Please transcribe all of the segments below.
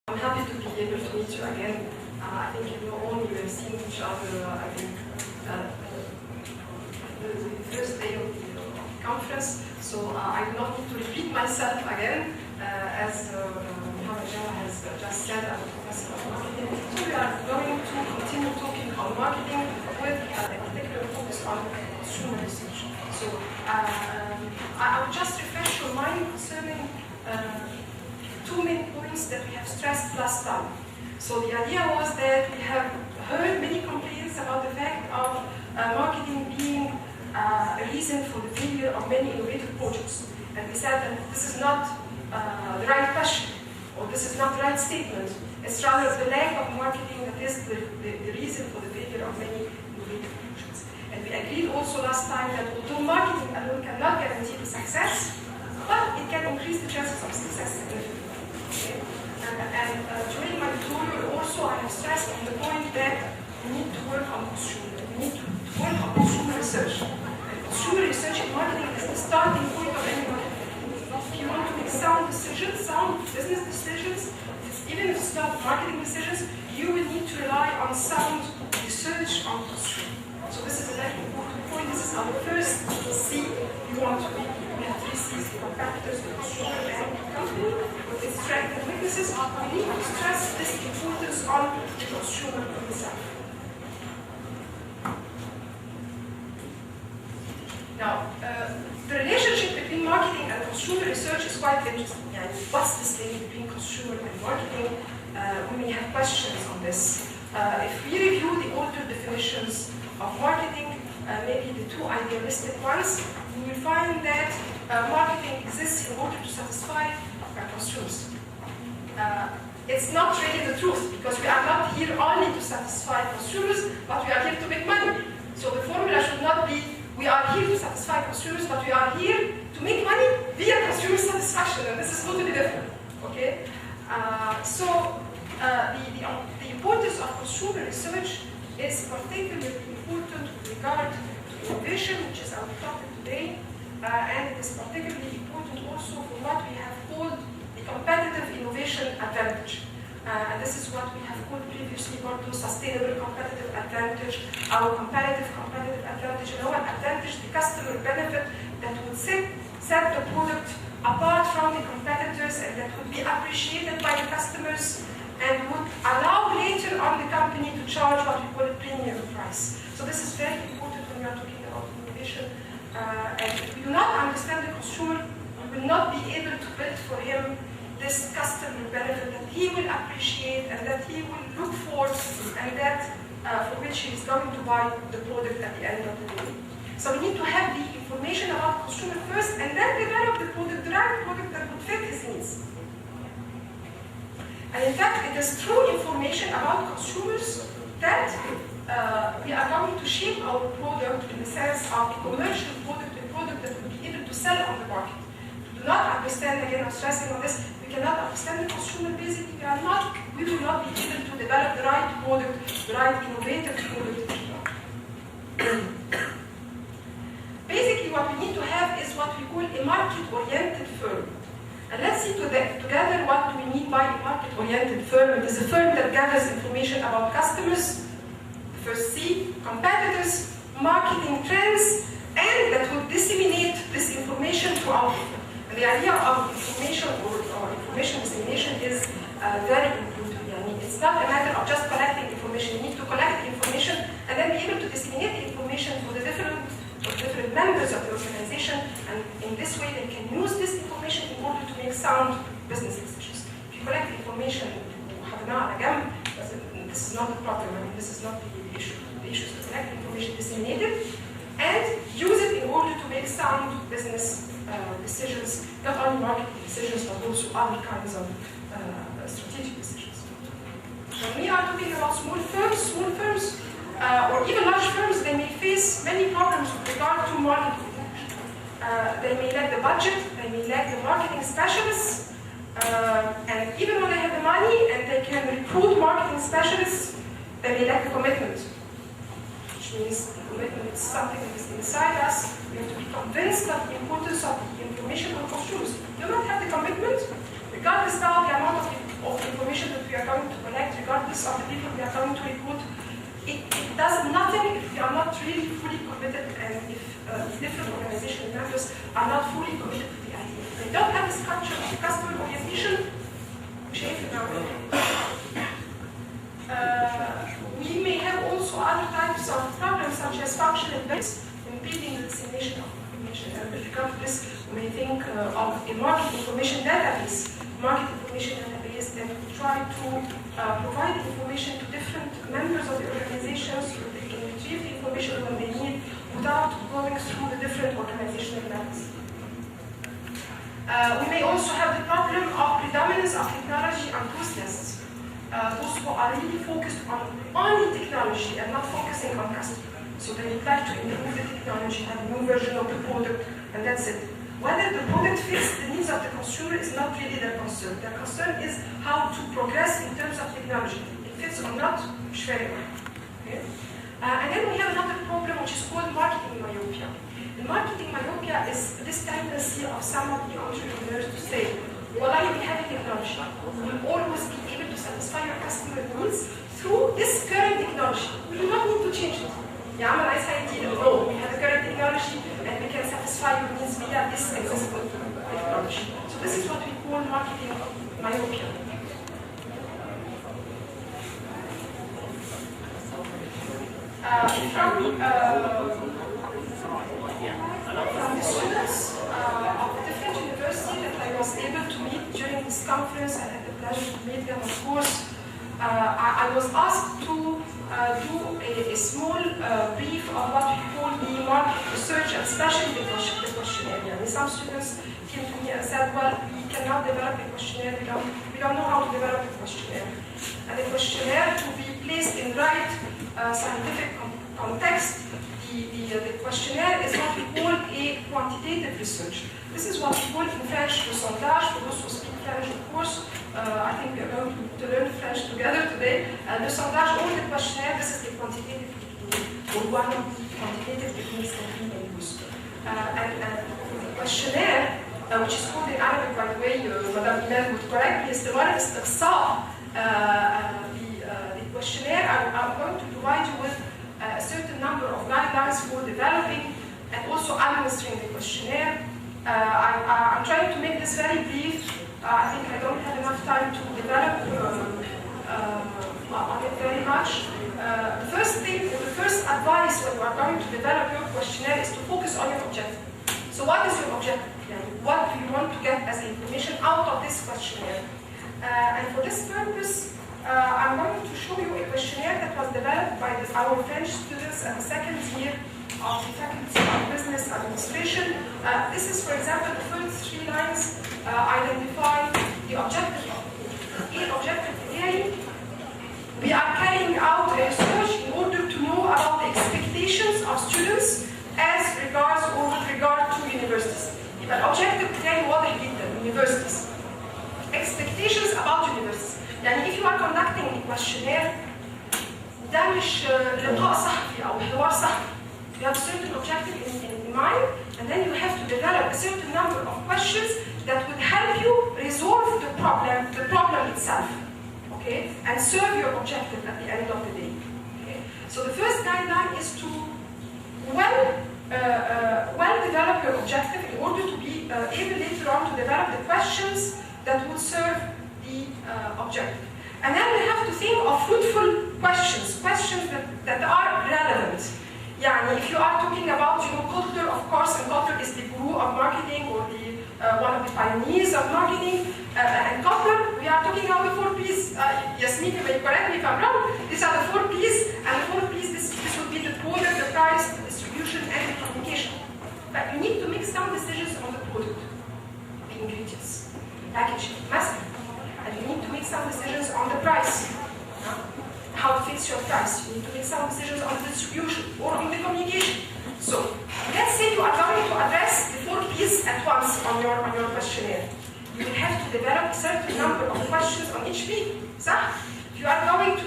I'm happy to be able to meet you again. I think you know all, we have seen each other, I think, the first day of the conference, so I do not need to repeat myself again, as Mohammed has just said, I'm a professor of marketing. So we are going to continue talking on marketing with a particular focus on consumer research. So I will just refresh your mind concerning two main points that we have stressed last time. So the idea was that we have heard many complaints about the fact of marketing being a reason for the failure of many innovative projects. And we said that this is not the right question, or this is not the right statement. It's rather the lack of marketing that is the reason for the failure of many innovative projects. And we agreed also last time that although marketing alone cannot guarantee the success, but it can increase the chances of success significantly. Okay? And during my tutorial also I have stressed on the point that we need to work on consumer. We need to work on consumer research. And consumer research in marketing is the starting point of any marketing. If you want to make sound decisions, sound business decisions, even if it's not marketing decisions, you will need to rely on sound research on consumer. So this is a very important point. This is our first C. We have three C's: competitors, consumer, and company. With its strengths and weaknesses, we need to stress this importance on the consumer himself. Now, the relationship between marketing and consumer research is quite interesting. Yeah, what's this link between consumer and marketing? We may have questions on this. If we review the older definitions of marketing, maybe the two idealistic ones, we will find that marketing exists in order to satisfy consumers. It's not really the truth, because we are not here only to satisfy consumers, but we are here to make money. So the formula should not be, we are here to satisfy consumers, but we are here to make money via consumer satisfaction, and this is totally different. Okay? The importance of consumer research is particularly important with regard to innovation, which is our topic today, and it is particularly important also for what we have called the competitive innovation advantage. And this is what we have called previously sustainable competitive advantage, our competitive advantage, and our advantage, the customer benefit that would set the product apart from the competitors and that would be appreciated by the customers and would allow later on the company to charge what we call a premium price. So this is very important when we are talking about innovation. And if we do not understand the consumer, we will not be able to build for him this customer benefit that he will appreciate and that he will look for, and that for which he is going to buy the product at the end of the day. So we need to have the information about the consumer first, and then develop the product, the right product that would fit his needs. And in fact, it is through information about consumers that we are going to shape our product in the sense of a commercial product, a product that will be able to sell on the market. To do not understand, again, I'm stressing on this, we cannot understand the consumer basically, we will not be able to develop the right product, the right innovative product. Basically, what we need to have is what we call a market-oriented firm. And let's see together what do we mean by a market-oriented firm. It is a firm that gathers information about customers, the first C, competitors, marketing trends, and that would disseminate this information to our people. And the idea of information or information dissemination is very important. It's not a matter of just collecting information. You need to collect the information and then be able to disseminate the information to the different members of the organization, and in this way they can use this information in order to make sound business decisions. If you collect the information, this is not the problem. This is not the issue. The issue is to collect the information, disseminate it, and use it in order to make sound business decisions, not only marketing decisions, but also other kinds of strategic decisions. When we are talking about small firms, or even large firms, they may face many problems with regard to marketing. They may lack the budget, they may lack the marketing specialists, and even when they have the money and they can recruit marketing specialists, they may lack the commitment. Which means the commitment is something that is inside us. We have to be convinced of the importance of the information on consumers. If you do not have the commitment, regardless of the amount of information that purpose of the people we are going to recruit, it does nothing if we are not really fully committed and if different organizational members are not fully committed to the idea. If they don't have this culture of customer orientation, we may have also other types of problems such as functional barriers impeding the dissemination of information. And with regard to this, we may think of a market information database. Market information database that will try to provide information to different members of the organization so that they can retrieve the information when they need without going through the different organizational levels. We may also have the problem of predominance of technology and processes. Those who are really focused on only technology and not focusing on customer. So they would like to improve the technology, have a new version of the product, and that's it. Whether the product fits the needs of the consumer is not really their concern. Their concern is how to progress in terms of technology. It fits or not, which very well. Okay? And then we have another problem which is called marketing myopia. The marketing myopia is this tendency of some of the entrepreneurs to say, well, I have a technology. We will always be able to satisfy your customer needs through this current technology. We do not need to change it. Yeah, I'm a nice idea. No, we have a current technology and we can satisfy your needs via this existing technology. So this is what we call marketing myopia. From the students of different universities that I was able to meet during this conference, I had the pleasure to meet them, of course. I was asked to do a small brief of what we call the market research, and especially the questionnaire. And some students came to me and said, well, we cannot develop a questionnaire, we don't know how to develop a questionnaire. And the questionnaire, to be placed in right scientific context, the questionnaire is what we call a quantitative research. This is what we call in French le sondage. For those who speak French, of course, I think we are going to learn French together today. Le sondage or the questionnaire, this is the quantitative technique, or one of the quantitative techniques that we may use. And the questionnaire, which is called in Arabic, by the way, Madame Bilal would correct me, is the one is the questionnaire. I'm going to provide you with a certain number of guidelines for developing and also administering the questionnaire. I'm trying to make this very brief. I think I don't have enough time to develop on it very much. The first thing, or the first advice when you are going to develop your questionnaire is to focus on your objective. So what is your objective? What do you want to get as information out of this questionnaire? And for this purpose, I'm going to show you a questionnaire that was developed by our French students at the second year of the Faculty of Business Administration. This is, for example, the first 3 lines identify the objective of the objective A. We are carrying out a research in order to know about the expectations of students as regards or with regard to universities. يبقى الobjective بتاعي واضح جدا universities. Expectations about universities. يعني if you are conducting a questionnaire ده مش لقاء صحفي أو حوار صحفي. You have a certain objective in mind, and then you have to develop a certain number of questions that would help you resolve the problem itself, okay, and serve your objective at the end of the day. Okay? So the first guideline is to well develop your objective in order to be able later on to develop the questions that would serve the objective. And then we have to think of fruitful questions that are relevant. Yeah, if you are talking about, Kotler, of course, and Kotler is the guru of marketing or the one of the pioneers of marketing. And Kotler, we are talking about the 4 P's. Yasmin, you may correct me if I'm wrong. These are the 4 P's, and the 4 P's, this would be the product, the price, the distribution, and the communication. But you need to make some decisions on the product, the ingredients, packaging, messaging, and you need to make some decisions on the price. How to fix your price. You need to make some decisions on the distribution or on the communication. So let's say you are going to address the 4 P's at once on your questionnaire. You will have to develop a certain number of questions on each P. If you are going to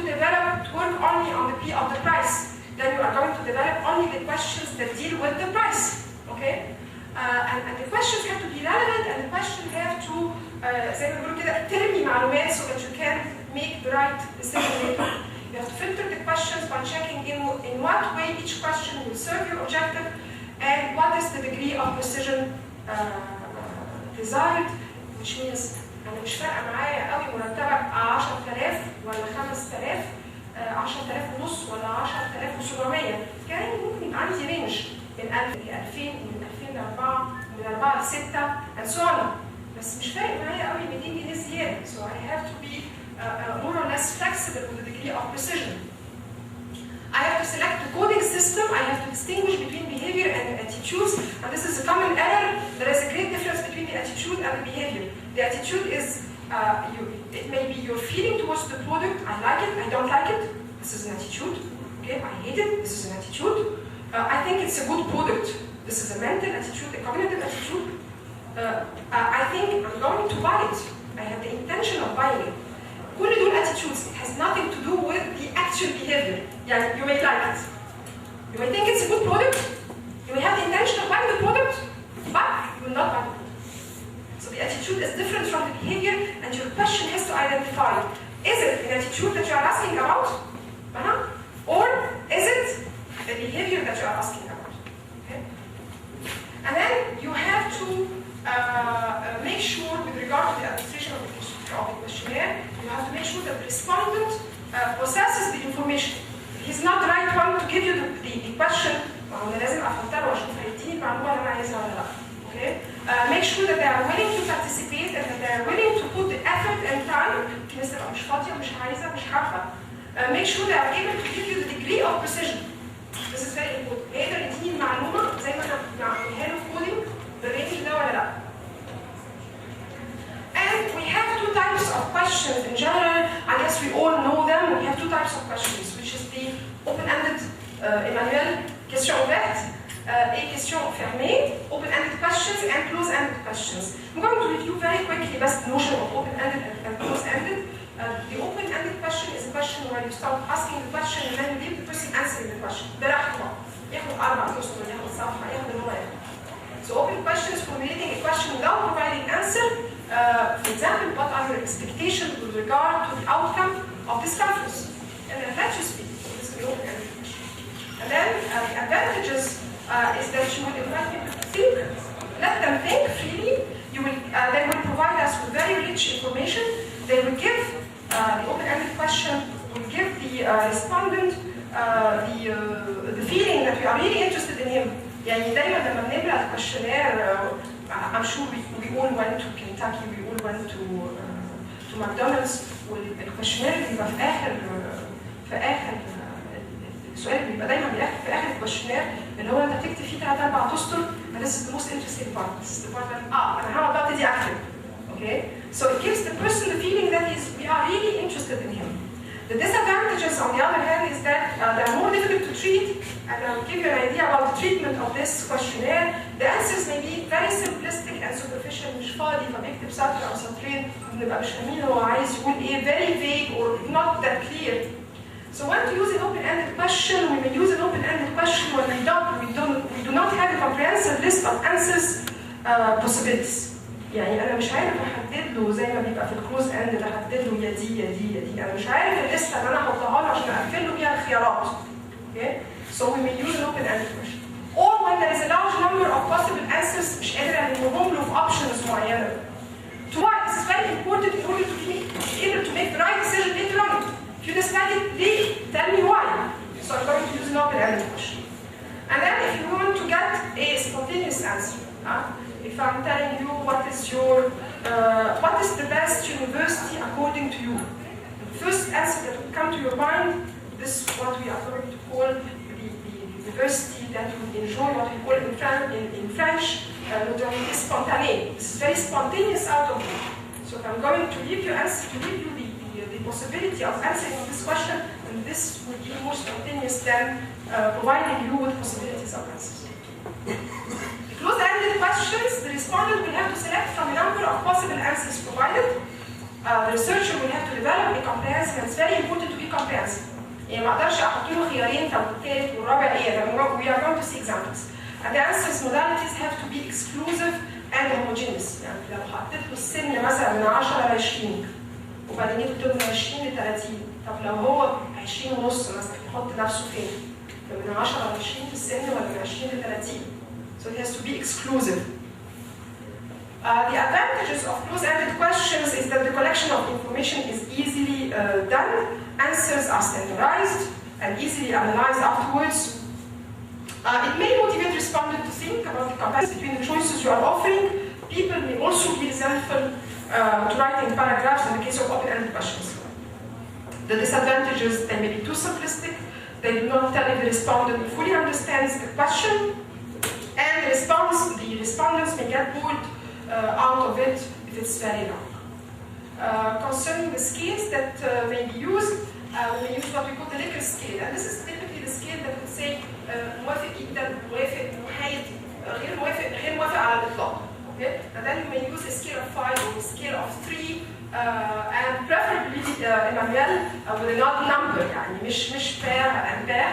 work only on the P of the price, then you are going to develop only the questions that deal with the price. Okay? And the questions have to be relevant, and the questions have to زي ما بيقولوا كده ترمي معلومات so that you can make the right decision later. in what way each question will serve your objective, and what is the degree of precision desired, which means أنا مش فارقة معايا قوي مرتبك 10,000 ولا 5,000 10,000 ونص ولا 10,700. كان ممكن يبقى عندي رينج من 1000 ل 2000 ومن 2000 ل 4 ومن 4 ل 6 and so on. بس مش فارق معايا قوي 200 جنيه زيادة. So I have to be more or less flexible with the degree of precision. I have to select the coding system. I have to distinguish between behavior and attitudes. And this is a common error. There is a great difference between the attitude and the behavior. The attitude is, it may be your feeling towards the product. I like it, I don't like it. This is an attitude. Okay, I hate it. This is an attitude. I think it's a good product. This is a mental attitude, a cognitive attitude. I think I'm going to buy it. I have the intention of buying it. كل دول attitudes. It has nothing to do with the actual behavior. Yeah, you may like it. You may think it's a good product. You may have the intention of buying the product, but you will not buy the product. So the attitude is different from the behavior, and your question has to identify: is it an attitude that you are asking about, or is it the behavior that you are asking about? Okay. And then you have to make sure, with regard to the administration of the questionnaire, you have to make sure that the respondent processes the information. He's not the right one to give you the question. أنا لازم أفلتر وأشوف هيديني المعلومة اللي أنا عايزها ولا لا. Okay. Make sure that they are willing to participate and that they are willing to put the effort and time. في ناس تبقى مش فاضية مش عايزة مش حابة. Make sure they are able to give you the degree of precision. This is very important. يقدر يديني المعلومة زي ما أنا بعملها له كودينج بالرينج ده ولا لا. And we have two types of questions in general. I guess we all know them. We have two types of questions, which is the open-ended, Emmanuel, question ouverte, et question fermée, open-ended questions and close-ended questions. I'm going to review very quickly the notion of open-ended and close-ended. The open-ended question is a question where you start asking the question and then you leave the person answering the question. براحته. ياخد 4 أسطر، ياخد صفحة، ياخد اللي هو ياخده. So open question is formulating a question without providing answer. For example, what are your expectations with regard to the outcome of this conference? And then let you speak. This is the open-ended question. And then the advantages is that you will invite people to think. Let them think freely. They will provide us with very rich information. They will give the open-ended question will give the respondent the feeling that we are really interested in him. يعني دايما لما بنملى الكويشنير I'm sure we all went to Kentucky, we all went to McDonald's, والكويشنير اللي بيبقى في آخر السؤال اللي بيبقى دايما في آخر الكويشنير اللي هو أنت بتكتب فيه 3-4 أسطر. This is the most interesting part. This is the part that أنا هقعد بقى ابتدي أكتب. Okay, so it gives the person the feeling that we are really interested in him. The disadvantages, on the other hand, is that they are more difficult to treat, and I'll give you an idea about the treatment of this questionnaire. The answers may be very simplistic and superficial, مش فاضي فبيكتب سطر أو سطرين وبنبقى مش فاهمين هو عايز يقول إيه, very vague or not that clear. So when to use an open-ended question, we may use an open-ended question when we do not have a comprehensive list of answers possibilities. يعني أنا مش عارف أحدد له زي ما بيبقى في الكلوز اند أحدد له يا دي يا دي يا دي. أنا مش عارف الليستة اللي أنا أحطها له عشان أقفل له بيها الخيارات. Okay? So we may use an open-ended question. Or when there is a large number of possible answers مش قادر ألمهم له في options معينة. To why? This is very important in order to be able to make the right decision later on. If you decide it, leave. Tell me why. So I'm going to use an open-ended question. And then if you want to get a spontaneous answer. If I'm telling you what is the best university according to you, the first answer that will come to your mind, this is what we are going to call the university that will enjoy what we call in French, modernité spontanée. This is very spontaneous out of you. So if I'm going to give you the possibility of answering this question, then this will be more spontaneous than providing you with possibilities of answers. Close-ended questions, the respondent will have to select from a number of possible answers provided. The researcher will have to develop a comprehensive, and it's very important to be comprehensive. يعني ما اقدرش احط له خيارين طب والثالث والرابع ايه؟ We are going to see examples. And the answers modalities have to be exclusive and homogeneous. يعني لو حطيت له السن مثلا من 10 ل 20 وبعدين يكتب من 20 ل 30، طب لو هو 20 ونص مثلا يحط نفسه فين؟ من 10 ل 20 في السن ولا من 20 ل 30. So it has to be exclusive. The advantages of close-ended questions is that the collection of information is easily done, answers are standardized and easily analyzed afterwards. It may motivate respondents to think about the comparison between the choices you are offering. People may also be resentful to writing paragraphs in the case of open-ended questions. The disadvantages, they may be too simplistic, they do not tell if the respondent fully understands the question, and the respondents may get bored out of it if it's very long. Concerning the scales that may be used, we may use what we call the Likert scale, and this is typically the scale that would say موافق جدا, موافق, محايد, غير موافق على الإطلاق. Okay? And then you may use a scale of 5 or a scale of 3, and preferably Emmanuel with an odd number, يعني مش pair and pair,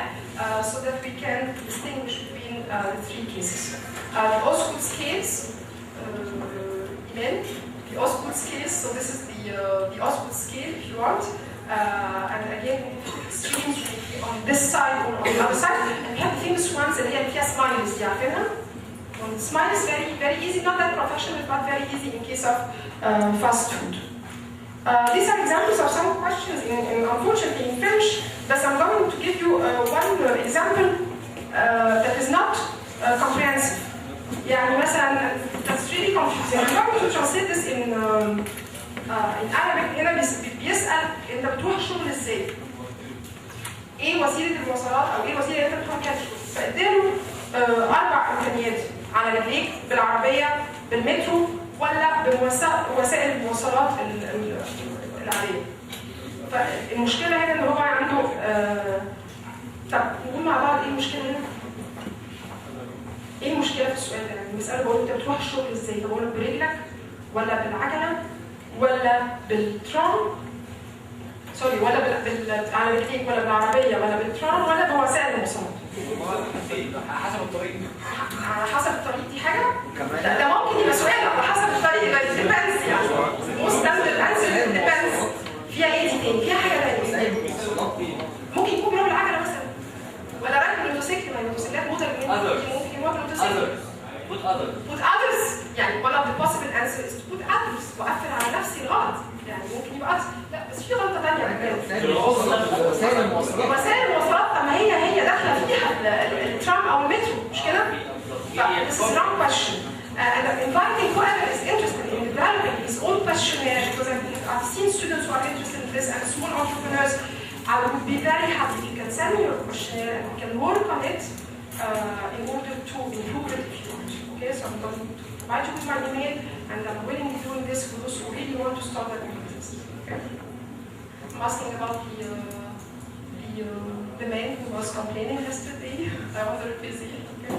so that we can distinguish between the 3 cases. The Osgood scales, the Osgood scales, so this is the Osgood scale if you want. And again, extremes will be on this side or on the other side. And we have famous ones اللي هي فيها smileys, دي عارفينها؟ Smile is very easy, not that professional, but very easy in case of fast food. These are examples of some questions, unfortunately in French, but I'm going to give you one example that is not comprehensive. يعني مثلا, that's really confusing. I'm going to translate this in Arabic. هنا بيسأل أنت بتروح الشغل إزاي؟ إيه وسيلة المواصلات أو إيه الوسيلة اللي أنت بتروح بيها الشغل؟ فقدامه 4 إمكانيات، على رجليك، بالعربية، بالمترو، ولا بوسائل المواصلات العادية. فالمشكلة هنا إن هو عنده طب نقول مع بعض إيه المشكلة هنا؟ إيه المشكلة في السؤال ده؟ يعني بسأله بقول أنت بتروح الشغل إزاي؟ بقول له برجلك ولا بالعجلة ولا بالترام؟ سوري، ولا على رجليك ولا بالعربية ولا بالترام ولا بوسائل المواصلات؟ حسب الطريق. على حسب الطريق دي حاجة؟ ده ممكن يبقى سؤال على حسب الطريق، يبقى depends يعني. مستند answer depends. فيها ايه دي تاني؟ فيها حاجة تانية. ممكن يكون بيروح بالعجلة مثلا. ولا راكب موتوسيكل، ما الموتوسيكلات ممكن يموت بالموتوسيكل. Put others. يعني one of the possible answers is to put others. وأقفل على نفسي الغلط. يعني ممكن يبقى others. لا بس في غلطة تانية كمان. وسائل المواصلات. طب ما هي داخلة فيها الترام أو المترو، مش كده؟ This is a wrong question. And I'm inviting whoever is interested in developing his own questionnaire, because I've seen students who are interested in this and small entrepreneurs. I would be very happy if you can send me your questionnaire and we can work on it in order to improve it if you want. Okay, so I'm going to provide you with my email, and I'm willingly doing this for those who really want to start their own business. Okay? I'm asking about the man who was complaining yesterday. I wonder if he's here. Okay.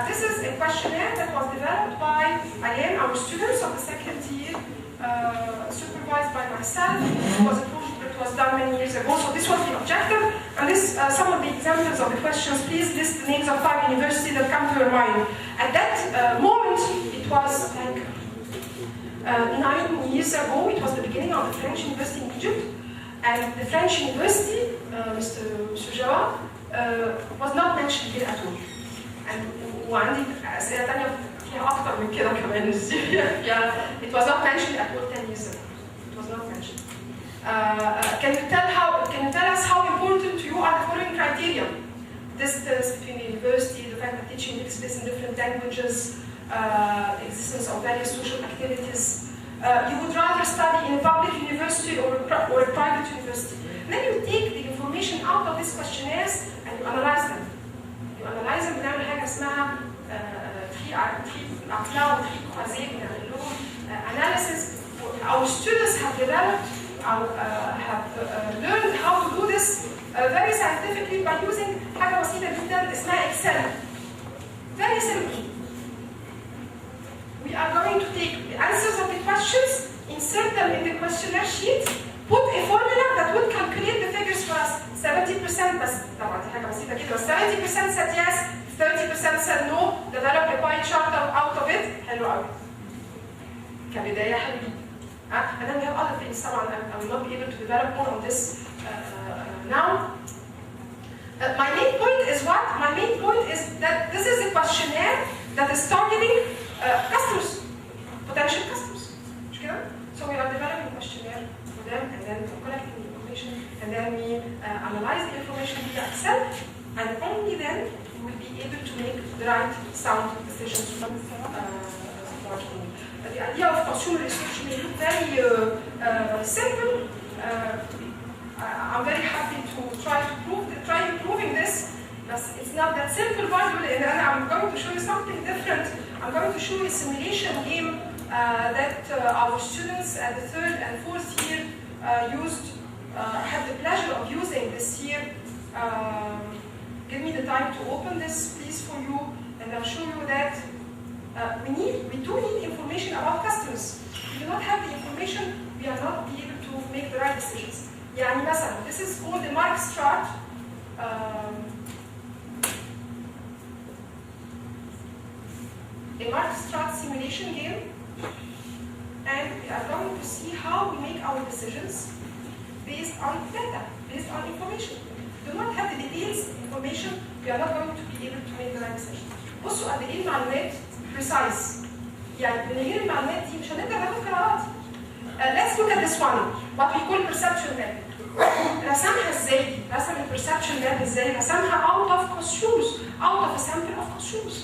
This is a questionnaire that was developed by, again, our students of the second year, supervised by myself. It was a project that was done many years ago, so this was the objective. And this, some of the examples of the questions, please list the names of 5 universities that come to your mind. At that moment, it was like 9 years ago, it was the beginning of the French University in Egypt. And the French University, Mr. Jawad, was not mentioned here at all. وعندي أسئلة تانية فيها أكتر من كده كمان. It was not mentioned at all 10 years ago. It was not mentioned. Can you tell us how important to you are the following criteria? Distance between the university, the fact that teaching takes place in different languages, existence of various social activities. You would rather study in a public university or a private university. And then you take the information out of these questionnaires and you analyze them. You analyze them بنعمل حاجة اسمها analysis. Our students have developed, have learned how to do this very scientifically by using حاجة بسيطة جدا اسمها Excel. Very simple. We are going to take the answers of the questions, insert them in the questionnaire sheet, put a formula that would calculate the figures for us. 70% بس طبعا دي حاجة بسيطة كده، بس 70% said yes, 30% said no, develop a pie chart out of it. حلو قوي. كبداية حلو جدا. And then we have other things. طبعا I will not be able to develop more on this now. My main point is what? My main point is that this is a questionnaire that is targeting customers, potential customers. So we are developing a questionnaire for them, and then we're collecting the information, and then we analyze the information via Excel, and only then we will be able to make the right sound decisions from marketing. The idea of consumer research may look very simple. I'm very happy to try proving this, but it's not that simple, by the way, and then I'm going to show you something different. I'm going to show you a simulation game that our students at the 3rd and 4th year had the pleasure of using this year. Give me the time to open this, please, for you, and I'll show you that we do need information about customers. If we do not have the information, we are not be able to make the right decisions. يعني مثلا, this is called the Mark Strat. A Mark Strat simulation game, and we are going to see how we make our decisions based on data, based on information. We do not have the details, information, we are not going to be able to make the right decision. بصوا قد ايه المعلومات precise. يعني من غير المعلومات دي مش هنقدر ناخد قرارات. Let's look at this one, what we call perception map. رسمها ازاي؟ رسم البرسبشن ماب ازاي؟ رسمها out of consumers, out of a sample of consumers.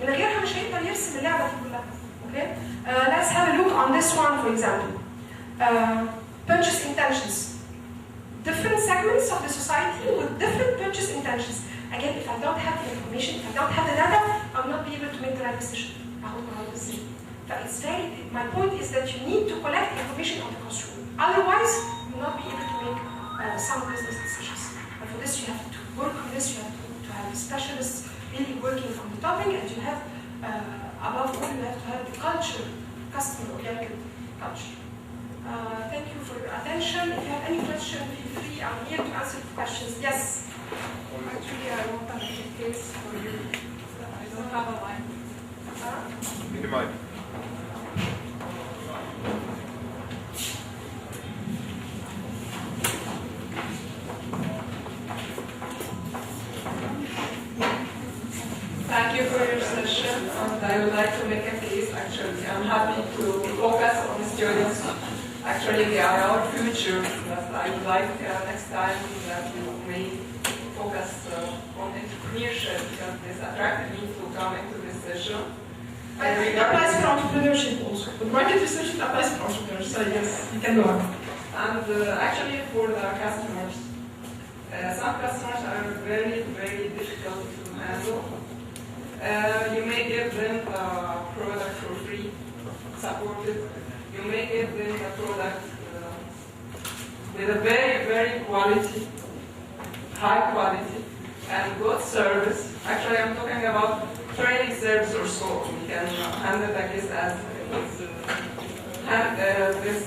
من غيرها مش هيقدر يرسم اللعبه دي كلها. Okay? Let's have a look on this one, for example. Purchase intentions. Different segments of the society with different purchase intentions. Again, if I don't have the information, if I don't have the data, I will not be able to make the right decision. But it's my point is that you need to collect information on the consumer. Otherwise, you will not be able to make some business decisions. And for this, you have to work on this, you have to have specialists really working on the topic, and you have, above all, you have to have the culture, customer-oriented culture. Thank you for your attention. If you have any question, feel free. I'm here to answer questions. Yes? Actually, I want to make a case for you. I don't have a line. In the mic. Thank you for your session, and I would like to make a case. Actually, I'm happy to focus on the students. Actually, they are our future, but I would like next time that you may focus on entrepreneurship, because this attracted me to come into this session. It applies for entrepreneurship also. But market research applies for entrepreneurs, so yes, you can go on. And actually for the customers, some customers are very, very difficult to handle. You may give them the product for free, supported. You may give them the product with a very, very quality, high quality, and good service. Actually, I'm talking about training service or so. We can handle the case as this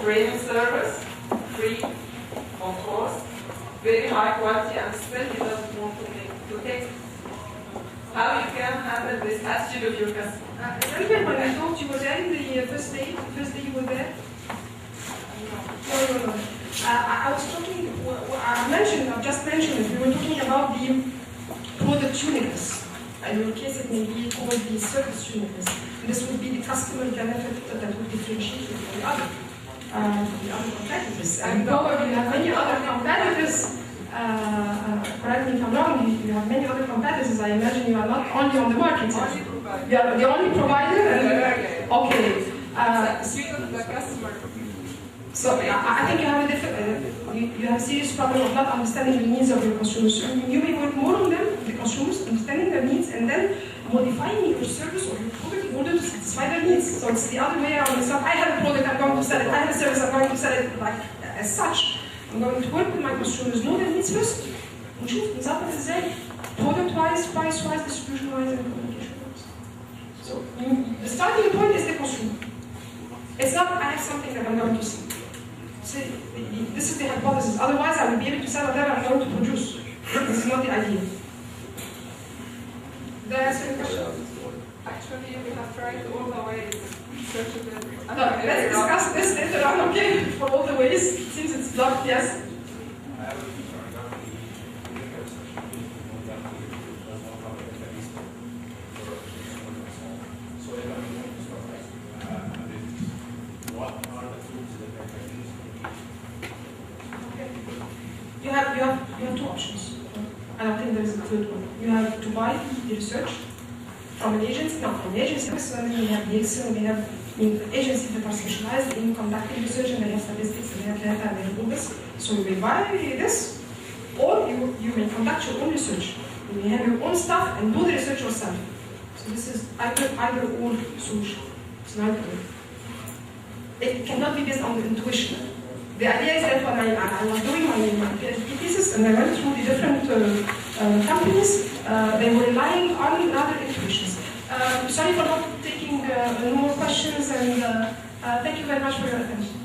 training service, free of course, very high quality, and still he doesn't want to take. How you can handle this attitude of your customer? Remember when I told you were there in the first day you were there? No. I was talking, I've just mentioned it, we were talking about the product uniqueness. In your case, it may be called the service uniqueness. This would be the customer benefit that would differentiate you from the other competitors. And probably you have many other competitors. Correct me if I'm wrong, you have many other competitors. I imagine you are not only on the market. You are the only provider? Okay. The customer. So I think you have a different, you have a serious problem of not understanding the needs of your consumers. So you may work more on them, the consumers, understanding their needs, and then modifying your service or your product in order to satisfy their needs. So it's the other way around. It's not, I have a product, I'm going to sell it. I have a service, I'm going to sell it like as such. I'm going to work with my consumers, know their needs first. ونشوف نظبط ازاي product wise, price wise, distribution wise, and communication wise. So the starting point is the consumer. It's not I have something that I'm going to see. See, this is the hypothesis. Otherwise, I will be able to sell whatever I'm going to produce. This is not the idea. Did I answer your question? Actually, we have tried all the ways. Let's discuss this later on, okay? For all the ways, since it's blocked, yes? you have two options. I don't think there is a third one. You have to buy the research from an agency, not from an agency, and then we have the Excel, we have agencies that are specialized in conducting research and they have statistics and they have data and they have all this. So you will buy this, or you may conduct your own research. You may have your own stuff and do the research yourself. So this is either or solution. It's neither or. It cannot be based on the intuition. The idea is that when I was doing my PhD thesis and I went through the different companies, they were relying on rather intuitions. Sorry for not taking no more questions, and thank you very much for your attention.